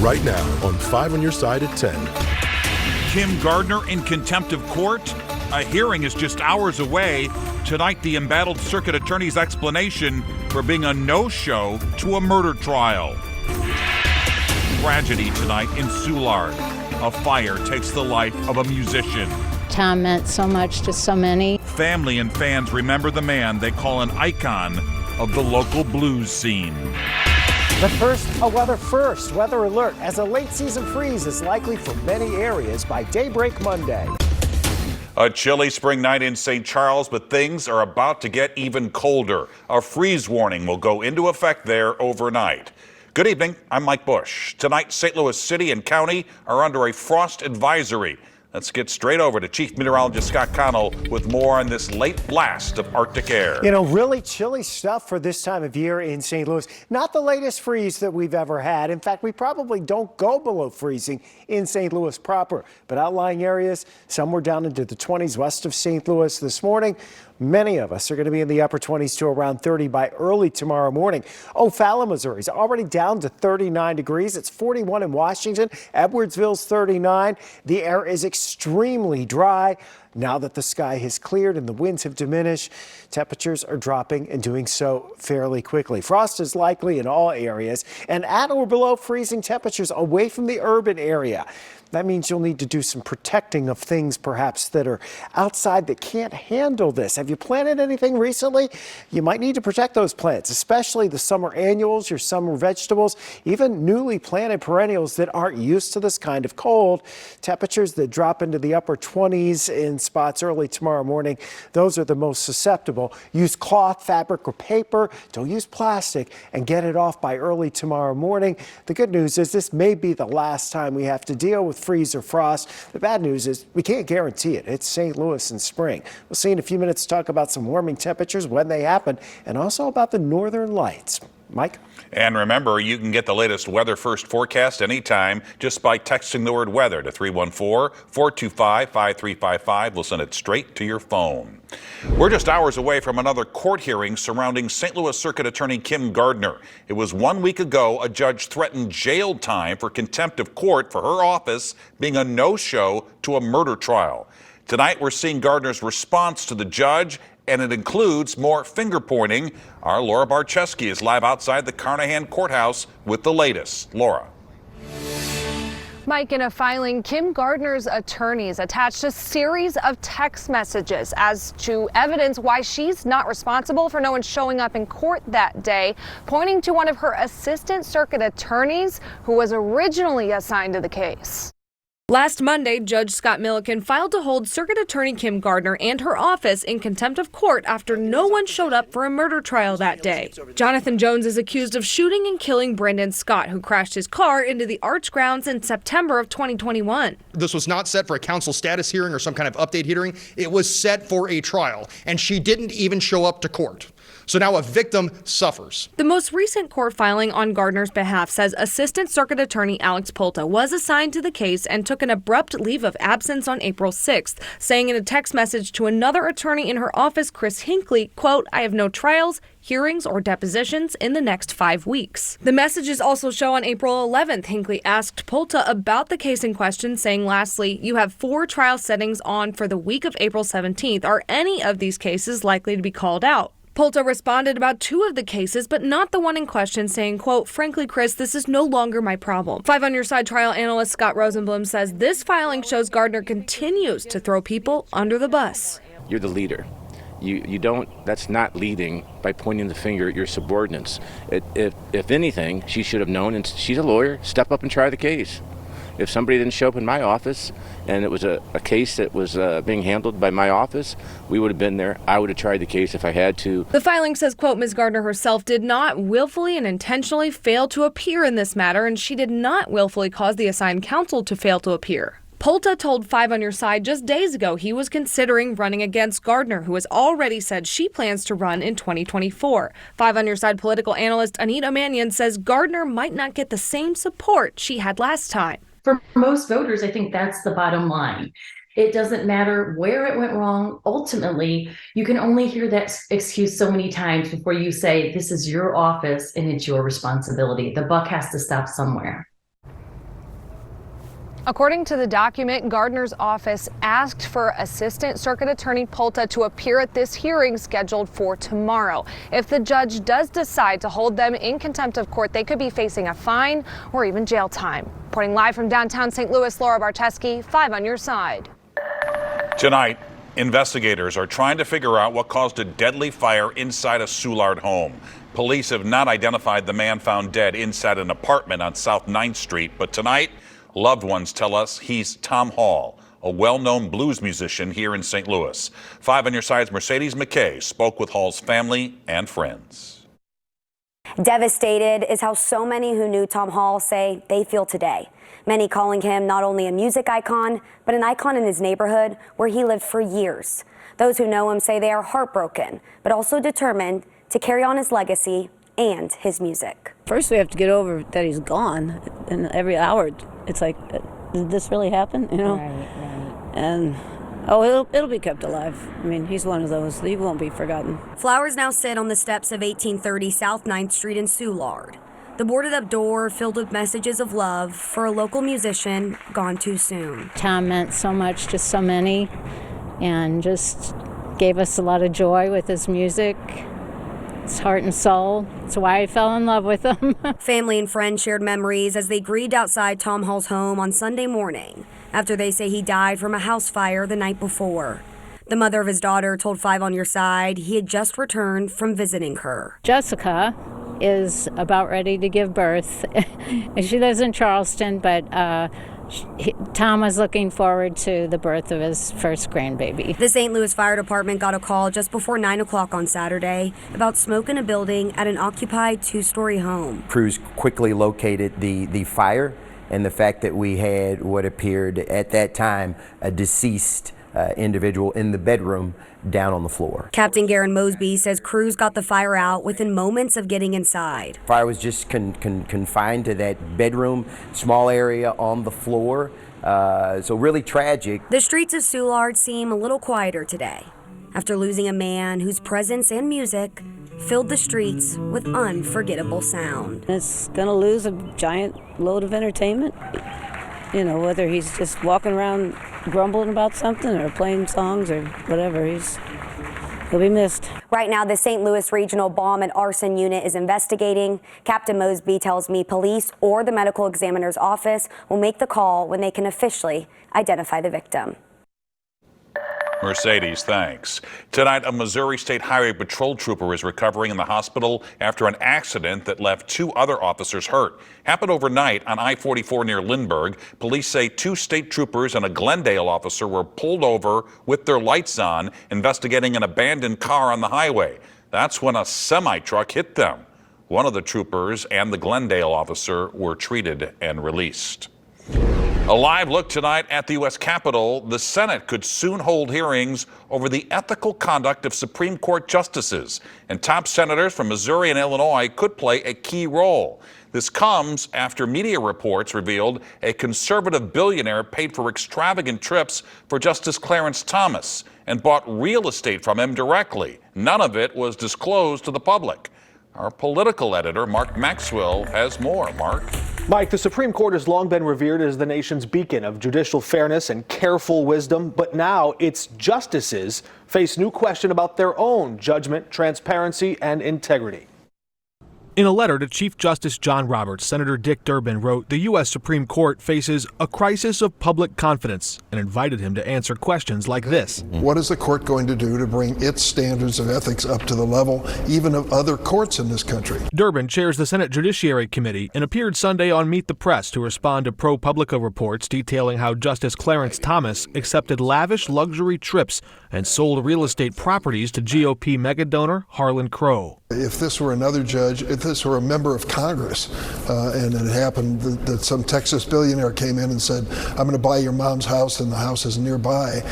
right now on 5 on Your Side at 10. Kim Gardner in contempt of court? A hearing is just hours away. Tonight, the embattled circuit attorney's explanation for being a no-show to a murder trial. Tragedy tonight in Soulard. A fire takes the life of a musician. Tom meant so much to so many. Family and fans remember the man they call an icon of the local blues scene. But first, a weather alert as a late season freeze is likely for many areas by daybreak Monday. A chilly spring night in St. Charles, but things are about to get even colder. A freeze warning will go into effect there overnight. Good evening, I'm Mike Bush. Tonight, St. Louis City and County are under a frost advisory. Let's get straight over to Chief Meteorologist Scott Connell with more on this late blast of Arctic air. You know, really chilly stuff for this time of year in St. Louis. Not the latest freeze that we've ever had. In fact, we probably don't go below freezing in St. Louis proper. But outlying areas, some were down into the 20s west of St. Louis this morning. Many of us are going to be in the upper 20s to around 30 by early tomorrow morning. O'Fallon, Missouri is already down to 39 degrees. It's 41 in Washington. Edwardsville's 39. The air is extremely dry. Now that the sky has cleared and the winds have diminished, temperatures are dropping and doing so fairly quickly. Frost is likely in all areas and at or below freezing temperatures away from the urban area. That means you'll need to do some protecting of things perhaps that are outside that can't handle this. Have you planted anything recently? You might need to protect those plants, especially the summer annuals, your summer vegetables, even newly planted perennials that aren't used to this kind of cold. Temperatures that drop into the upper 20s in spots early tomorrow morning, those are the most susceptible. Use cloth, fabric, or paper. Don't use plastic and get it off by early tomorrow morning. The good news is this may be the last time we have to deal with freeze or frost. The bad news is we can't guarantee it. It's St. Louis in spring. We'll see in a few minutes talk about some warming temperatures when they happen and also about the northern lights. Mike? And remember, you can get the latest weather first forecast anytime just by texting the word weather to 314-425-5355. We'll send it straight to your phone. We're just hours away from another court hearing surrounding St. Louis Circuit Attorney Kim Gardner. It was 1 week ago a judge threatened jail time for contempt of court for her office being a no-show to a murder trial. Tonight, we're seeing Gardner's response to the judge, and it includes more finger-pointing. Our Laura Barczewski is live outside the Carnahan Courthouse with the latest. Laura. Mike, in a filing, Kim Gardner's attorneys attached a series of text messages as to evidence why she's not responsible for no one showing up in court that day, pointing to one of her assistant circuit attorneys who was originally assigned to the case. Last Monday, Judge Scott Milliken filed to hold Circuit Attorney Kim Gardner and her office in contempt of court after no one showed up for a murder trial that day. Jonathan Jones is accused of shooting and killing Brendan Scott, who crashed his car into the Arch grounds in September of 2021. This was not set for a counsel status hearing or some kind of update hearing. It was set for a trial, and she didn't even show up to court. So now a victim suffers. The most recent court filing on Gardner's behalf says Assistant Circuit Attorney Alex Polta was assigned to the case and took an abrupt leave of absence on April 6th, saying in a text message to another attorney in her office, Chris Hinckley, quote, "I have no trials, hearings, or depositions in the next 5 weeks." The messages also show on April 11th, Hinckley asked Polta about the case in question, saying, lastly, "You have 4 trial settings on for the week of April 17th. Are any of these cases likely to be called out?" Polta responded about 2 of the cases, but not the one in question, saying, quote, "Frankly, Chris, this is no longer my problem." 5 on Your Side trial analyst Scott Rosenblum says this filing shows Gardner continues to throw people under the bus. You're the leader. You don't, that's not leading by pointing the finger at your subordinates. If anything, she should have known, and she's a lawyer, step up and try the case. If somebody didn't show up in my office and it was a case that was being handled by my office, we would have been there. I would have tried the case if I had to. The filing says, quote, Ms. Gardner herself did not willfully and intentionally fail to appear in this matter, and she did not willfully cause the assigned counsel to fail to appear. Polta told 5 on Your Side just days ago he was considering running against Gardner, who has already said she plans to run in 2024. 5 on Your Side political analyst Anita Mannion says Gardner might not get the same support she had last time. For most voters, I think that's the bottom line. It doesn't matter where it went wrong. Ultimately, you can only hear that excuse so many times before you say, this is your office and it's your responsibility. The buck has to stop somewhere. According to the document, Gardner's office asked for Assistant Circuit Attorney Polta to appear at this hearing scheduled for tomorrow. If the judge does decide to hold them in contempt of court, they could be facing a fine or even jail time. Reporting live from downtown St. Louis, Laura Barteski, 5 on your side. Tonight, investigators are trying to figure out what caused a deadly fire inside a Soulard home. Police have not identified the man found dead inside an apartment on South 9th Street, but tonight, loved ones tell us he's Tom Hall, a well-known blues musician here in St. Louis. 5 on your side's Mercedes McKay spoke with Hall's family and friends. Devastated is how so many who knew Tom Hall say they feel today. Many calling him not only a music icon, but an icon in his neighborhood where he lived for years. Those who know him say they are heartbroken, but also determined to carry on his legacy and his music. First, we have to get over that he's gone, and every hour it's like, did this really happen? You know? Right. And it'll be kept alive. I mean, he's one of those. He won't be forgotten. Flowers now sit on the steps of 1830 South 9th Street in Soulard. The boarded up door filled with messages of love for a local musician gone too soon. Tom meant so much to so many and just gave us a lot of joy with his music, his heart and soul. That's why I fell in love with him. Family and friends shared memories as they grieved outside Tom Hall's home on Sunday morning after they say he died from a house fire the night before. The mother of his daughter told 5 on your side he had just returned from visiting her. Jessica is about ready to give birth. She lives in Charleston, but Tom was looking forward to the birth of his first grandbaby. The St. Louis Fire Department got a call just before 9 o'clock on Saturday about smoke in a building at an occupied 2-story home. Crews quickly located the fire and the fact that we had what appeared at that time a deceased individual in the bedroom down on the floor. Captain Garen Mosby says crews got the fire out within moments of getting inside. Fire was just confined to that bedroom, small area on the floor, so really tragic. The streets of Soulard seem a little quieter today after losing a man whose presence and music filled the streets with unforgettable sound. It's going to lose a giant load of entertainment. You know, whether he's just walking around grumbling about something or playing songs or whatever, he'll be missed. Right now, the St. Louis Regional Bomb and Arson Unit is investigating. Captain Mosby tells me police or the medical examiner's office will make the call when they can officially identify the victim. Mercedes, thanks. Tonight, a Missouri State Highway Patrol trooper is recovering in the hospital after an accident that left 2 other officers hurt. Happened overnight on I-44 near Lindbergh. Police say 2 state troopers and a Glendale officer were pulled over with their lights on, investigating an abandoned car on the highway. That's when a semi-truck hit them. One of the troopers and the Glendale officer were treated and released. A live look tonight at the U.S. Capitol. The Senate could soon hold hearings over the ethical conduct of Supreme Court justices, and top senators from Missouri and Illinois could play a key role. This comes after media reports revealed a conservative billionaire paid for extravagant trips for Justice Clarence Thomas and bought real estate from him directly. None of it was disclosed to the public. Our political editor, Mark Maxwell, has more. Mark? Mike, the Supreme Court has long been revered as the nation's beacon of judicial fairness and careful wisdom, but now its justices face new question about their own judgment, transparency, and integrity. In a letter to Chief Justice John Roberts, Senator Dick Durbin wrote the U.S. Supreme Court faces a crisis of public confidence and invited him to answer questions like this. What is the court going to do to bring its standards of ethics up to the level even of other courts in this country? Durbin chairs the Senate Judiciary Committee and appeared Sunday on Meet the Press to respond to ProPublica reports detailing how Justice Clarence Thomas accepted lavish luxury trips and sold real estate properties to GOP megadonor Harlan Crow. If this were another judge, if this were a member of Congress, and it happened that some Texas billionaire came in and said, I'm going to buy your mom's house and the house is nearby,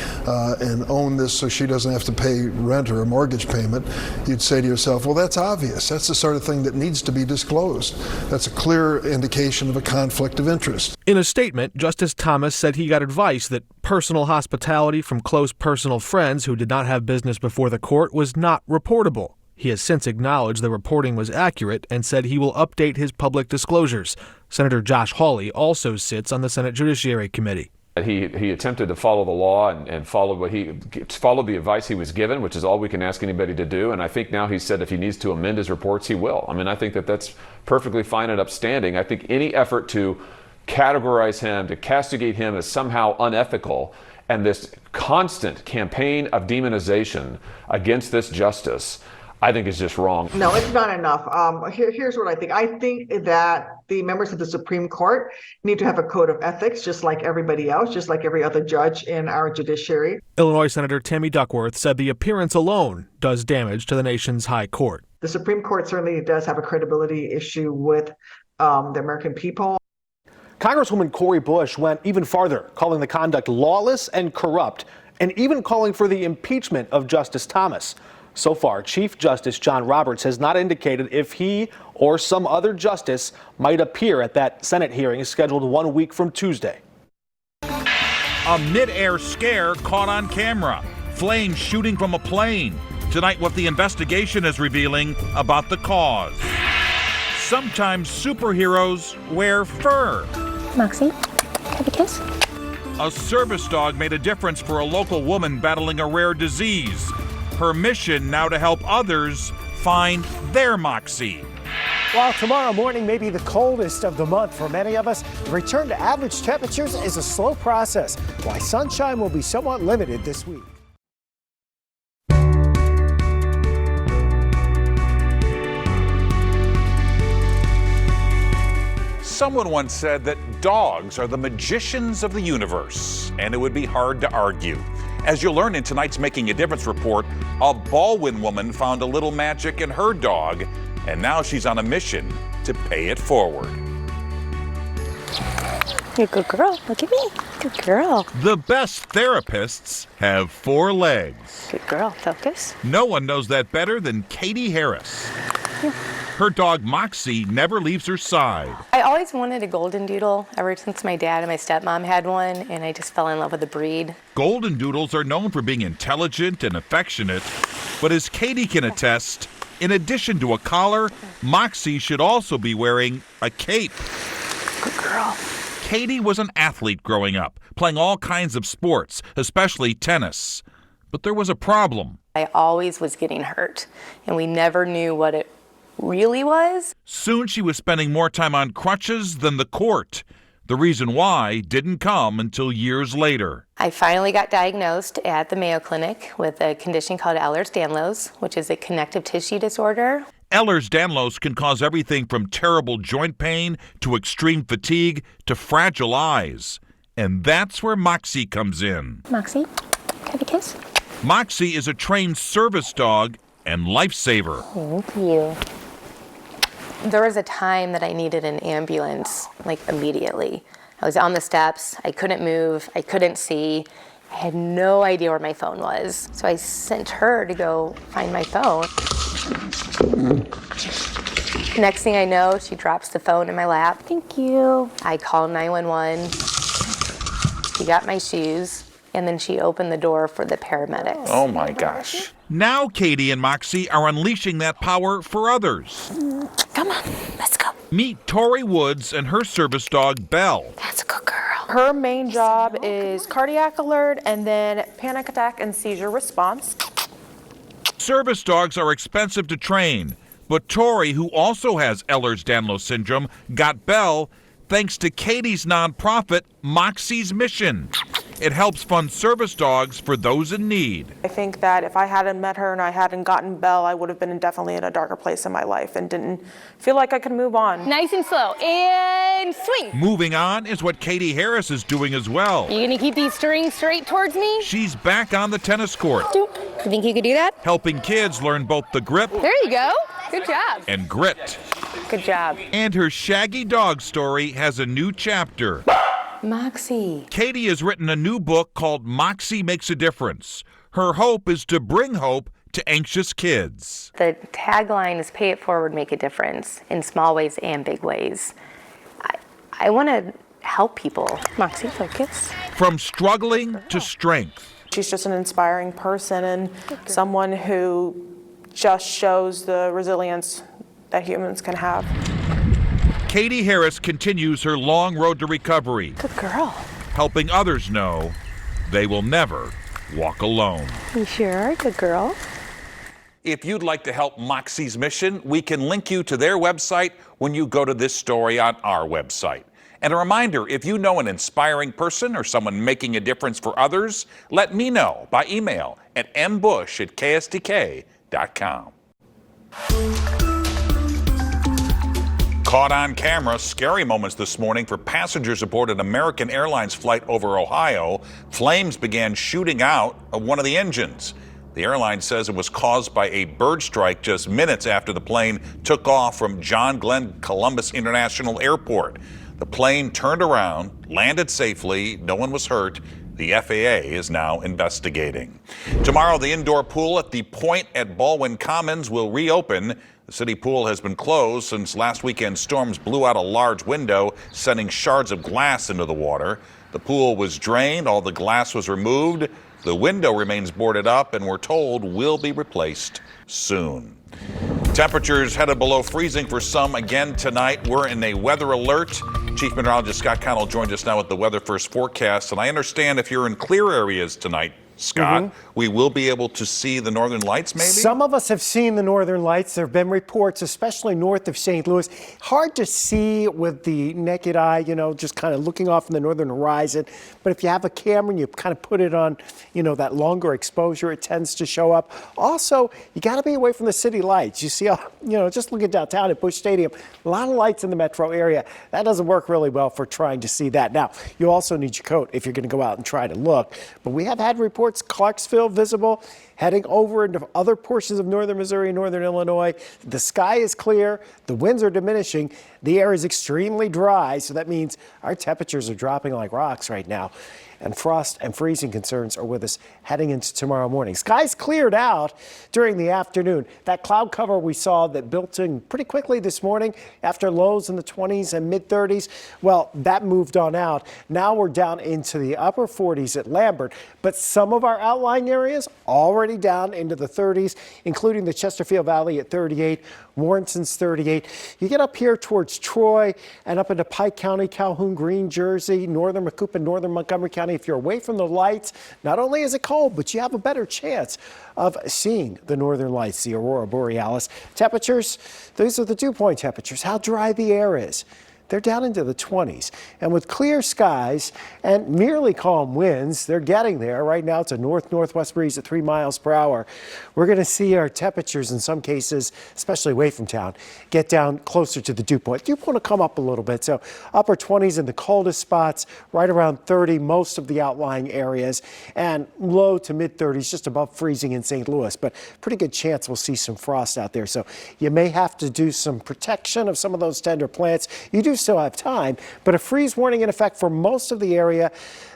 and own this so she doesn't have to pay rent or a mortgage payment, you'd say to yourself, well, that's obvious. That's the sort of thing that needs to be disclosed. That's a clear indication of a conflict of interest. In a statement, Justice Thomas said he got advice that personal hospitality from close personal friends who did not have business before the court was not reportable. He has since acknowledged the reporting was accurate and said he will update his public disclosures. Senator Josh Hawley also sits on the Senate Judiciary Committee. He attempted to follow the law and followed the advice he was given, which is all we can ask anybody to do. And I think now he said if he needs to amend his reports, he will. I mean, I think that's perfectly fine and upstanding. I think any effort to categorize him, to castigate him as somehow unethical, and this constant campaign of demonization against this justice, I think is just wrong. No, it's not enough. Here's what I think. I think that the members of the Supreme Court need to have a code of ethics, just like everybody else, just like every other judge in our judiciary. Illinois Senator Tammy Duckworth said the appearance alone does damage to the nation's high court. The Supreme Court certainly does have a credibility issue with the American people. Congresswoman Cori Bush went even farther, calling the conduct lawless and corrupt, and even calling for the impeachment of Justice Thomas. So far, Chief Justice John Roberts has not indicated if he or some other justice might appear at that Senate hearing scheduled 1 week from Tuesday. A mid-air scare caught on camera. Flames shooting from a plane. Tonight, what the investigation is revealing about the cause. Sometimes superheroes wear fur. Moxie, have a kiss? A service dog made a difference for a local woman battling a rare disease. Her mission now to help others find their Moxie. While tomorrow morning may be the coldest of the month for many of us, the return to average temperatures is a slow process, why sunshine will be somewhat limited this week. Someone once said that dogs are the magicians of the universe, and it would be hard to argue. As you'll learn in tonight's Making a Difference report, a Baldwin woman found a little magic in her dog, and now she's on a mission to pay it forward. You're a good girl. Look at me. Good girl. The best therapists have 4 legs. Good girl. Focus. No one knows that better than Katie Harris. Her dog Moxie never leaves her side. I always wanted a golden doodle ever since my dad and my stepmom had one, and I just fell in love with the breed. Golden doodles are known for being intelligent and affectionate, but as Katie can attest, in addition to a collar, Moxie should also be wearing a cape. Good girl. Katie was an athlete growing up, playing all kinds of sports, especially tennis. But there was a problem. I always was getting hurt, and we never knew what it really was. Soon she was spending more time on crutches than the court. The reason why didn't come until years later. I finally got diagnosed at the Mayo Clinic with a condition called Ehlers-Danlos, which is a connective tissue disorder. Ehlers-Danlos can cause everything from terrible joint pain to extreme fatigue to fragile eyes. And that's where Moxie comes in. Moxie, have a kiss? Moxie is a trained service dog and lifesaver. Thank you. There was a time that I needed an ambulance, like immediately. I was on the steps, I couldn't move, I couldn't see. I had no idea where my phone was. So I sent her to go find my phone. Next thing I know, she drops the phone in my lap. Thank you. I called 911. She got my shoes, and then she opened the door for the paramedics. Oh my gosh. Now Katie and Moxie are unleashing that power for others. Come on, let's go. Meet Tori Woods and her service dog, Belle. That's a good girl. Her main job is cardiac alert and then panic attack and seizure response. Service dogs are expensive to train, but Tori, who also has Ehlers-Danlos syndrome, got Belle thanks to Katie's nonprofit, Moxie's Mission. It helps fund service dogs for those in need. I think that if I hadn't met her and I hadn't gotten Belle, I would have been definitely in a darker place in my life and didn't feel like I could move on. Nice and slow, and swing. Moving on is what Katie Harris is doing as well. You gonna keep these strings straight towards me? She's back on the tennis court. You think you could do that? Helping kids learn both the grip There you go. Good job. and grit. Good job. And her shaggy dog story has a new chapter. Moxie. Katie has written a new book called Moxie Makes a Difference. Her hope is to bring hope to anxious kids. The tagline is pay it forward, make a difference in small ways and big ways. I want to help people. Moxie, focus. From struggling to strength. She's just an inspiring person and someone who just shows the resilience that humans can have. Katie Harris continues her long road to recovery, Good girl. helping others know they will never walk alone. You sure are. Good girl. If you'd like to help Moxie's mission, we can link you to their website when you go to this story on our website. And a reminder, if you know an inspiring person or someone making a difference for others, let me know by email at mbush@kstk.com. Caught on camera, scary moments this morning for passengers aboard an American Airlines flight over Ohio. Flames began shooting out of one of the engines. The airline says it was caused by a bird strike just minutes after the plane took off from John Glenn Columbus International Airport. The plane turned around, landed safely, no one was hurt. The FAA is now investigating. Tomorrow, the indoor pool at the Point at Baldwin Commons will reopen. The city pool has been closed since last weekend's storms blew out a large window, sending shards of glass into the water. The pool was drained, all the glass was removed. The window remains boarded up and we're told will be replaced soon. Temperatures headed below freezing for some again tonight. We're in a weather alert. Chief Meteorologist Scott Connell joins us now with the Weather First forecast. And I understand if you're in clear areas tonight, Scott, we will be able to see the northern lights, maybe? Some of us have seen the northern lights. There have been reports, especially north of St. Louis. Hard to see with the naked eye, just kind of looking off in the northern horizon. But if you have a camera and you kind of put it on, that longer exposure, it tends to show up. Also, you got to be away from the city lights. You see, just looking downtown at Busch Stadium, a lot of lights in the metro area. That doesn't work really well for trying to see that. Now, you also need your coat if you're going to go out and try to look. But we have had reports Clarksville visible, heading over into other portions of northern Missouri and northern Illinois. The sky is clear. The winds are diminishing. The air is extremely dry, so that means our temperatures are dropping like rocks right now. And frost and freezing concerns are with us heading into tomorrow morning. Skies cleared out during the afternoon. That cloud cover we saw that built in pretty quickly this morning after lows in the 20s and mid-30s, well, that moved on out. Now we're down into the upper 40s at Lambert, but some of our outlying areas already down into the 30s, including the Chesterfield Valley at 38, Warrenton's 38. You get up here towards Troy and up into Pike County, Calhoun, Greene, Jersey, northern Macoupin, northern Montgomery County. If you're away from the lights, not only is it cold, but you have a better chance of seeing the northern lights, the aurora borealis. Temperatures, these are the dew point temperatures, how dry the air is. They're down into the 20s. And with clear skies and nearly calm winds, they're getting there. Right now, it's a north-northwest breeze at 3 miles per hour. We're going to see our temperatures in some cases, especially away from town, get down closer to the dew point. Dew point will come up a little bit. So upper 20s in the coldest spots, right around 30, most of the outlying areas, and low to mid-30s, just above freezing in St. Louis. But pretty good chance we'll see some frost out there. So you may have to do some protection of some of those tender plants. You do still have time, but a freeze warning in effect for most of the area.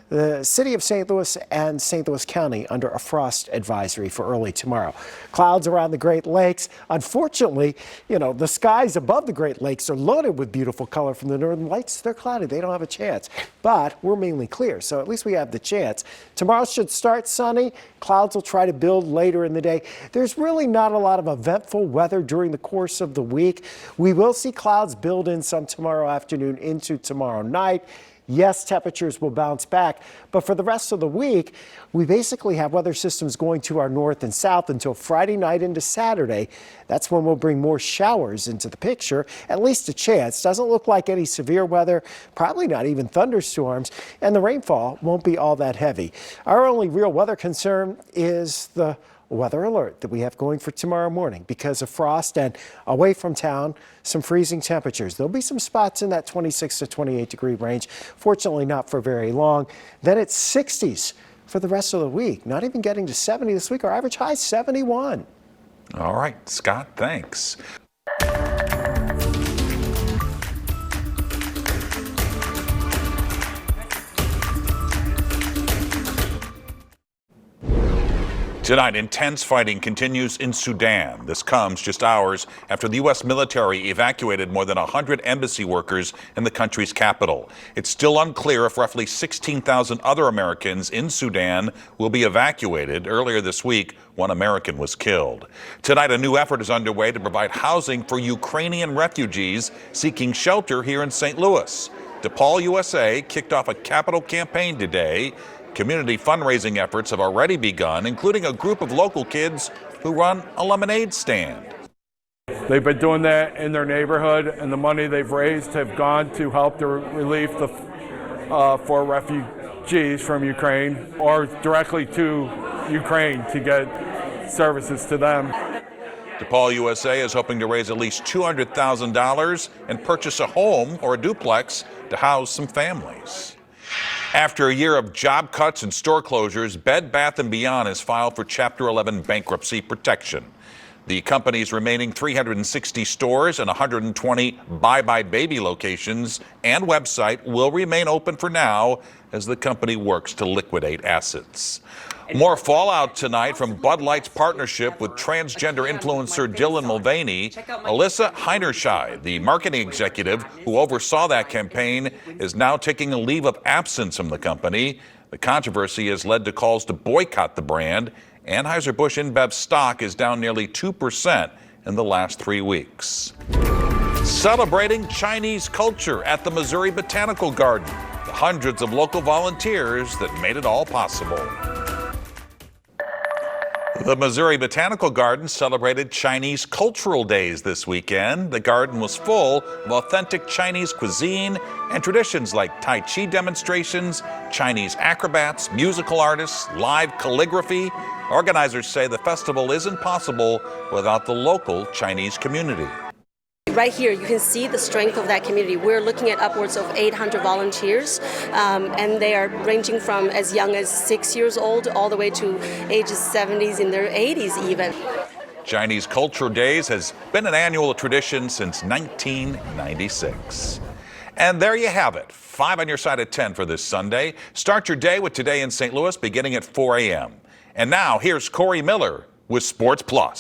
The city of St. Louis and St. Louis County under a frost advisory for early tomorrow. Clouds around the Great Lakes. Unfortunately, the skies above the Great Lakes are loaded with beautiful color from the northern lights. They're cloudy. They don't have a chance, but we're mainly clear, so at least we have the chance. Tomorrow should start sunny. Clouds will try to build later in the day. There's really not a lot of eventful weather during the course of the week. We will see clouds build in some tomorrow afternoon into tomorrow night. Yes, temperatures will bounce back, but for the rest of the week, we basically have weather systems going to our north and south until Friday night into Saturday. That's when we'll bring more showers into the picture, at least a chance. Doesn't look like any severe weather, probably not even thunderstorms, and the rainfall won't be all that heavy. Our only real weather concern is the weather alert that we have going for tomorrow morning because of frost and away from town, some freezing temperatures. There'll be some spots in that 26 to 28 degree range. Fortunately, not for very long. Then it's 60s for the rest of the week. Not even getting to 70 this week. Our average high 71. All right, Scott, thanks. Tonight, intense fighting continues in Sudan. This comes just hours after the U.S. military evacuated more than 100 embassy workers in the country's capital. It's still unclear if roughly 16,000 other Americans in Sudan will be evacuated. Earlier this week, one American was killed. Tonight, a new effort is underway to provide housing for Ukrainian refugees seeking shelter here in St. Louis. DePaul USA kicked off a capital campaign today. Community fundraising efforts have already begun, including a group of local kids who run a lemonade stand. They've been doing that in their neighborhood, and the money they've raised have gone to help the relief for refugees from Ukraine or directly to Ukraine to get services to them. DePaul USA is hoping to raise at least $200,000 and purchase a home or a duplex to house some families. After a year of job cuts and store closures, Bed Bath & Beyond has filed for Chapter 11 bankruptcy protection. The company's remaining 360 stores and 120 Bye Bye Baby locations and website will remain open for now as the company works to liquidate assets. More fallout tonight from Bud Light's partnership with transgender influencer Dylan Mulvaney. Alyssa Heinerscheid, the marketing executive who oversaw that campaign, is now taking a leave of absence from the company. The controversy has led to calls to boycott the brand. Anheuser-Busch InBev stock is down nearly 2% in the last 3 weeks. Celebrating Chinese culture at the Missouri Botanical Garden. The hundreds of local volunteers that made it all possible. The Missouri Botanical Garden celebrated Chinese Cultural Days this weekend. The garden was full of authentic Chinese cuisine and traditions like Tai Chi demonstrations, Chinese acrobats, musical artists, live calligraphy. Organizers say the festival isn't possible without the local Chinese community. Right here, you can see the strength of that community. We're looking at upwards of 800 volunteers, and they are ranging from as young as 6 years old all the way to ages 70s, in their 80s even. Chinese Culture Days has been an annual tradition since 1996. And there you have it, 5 on your side at 10 for this Sunday. Start your day with Today in St. Louis beginning at 4 a.m. And now here's Corey Miller with Sports Plus.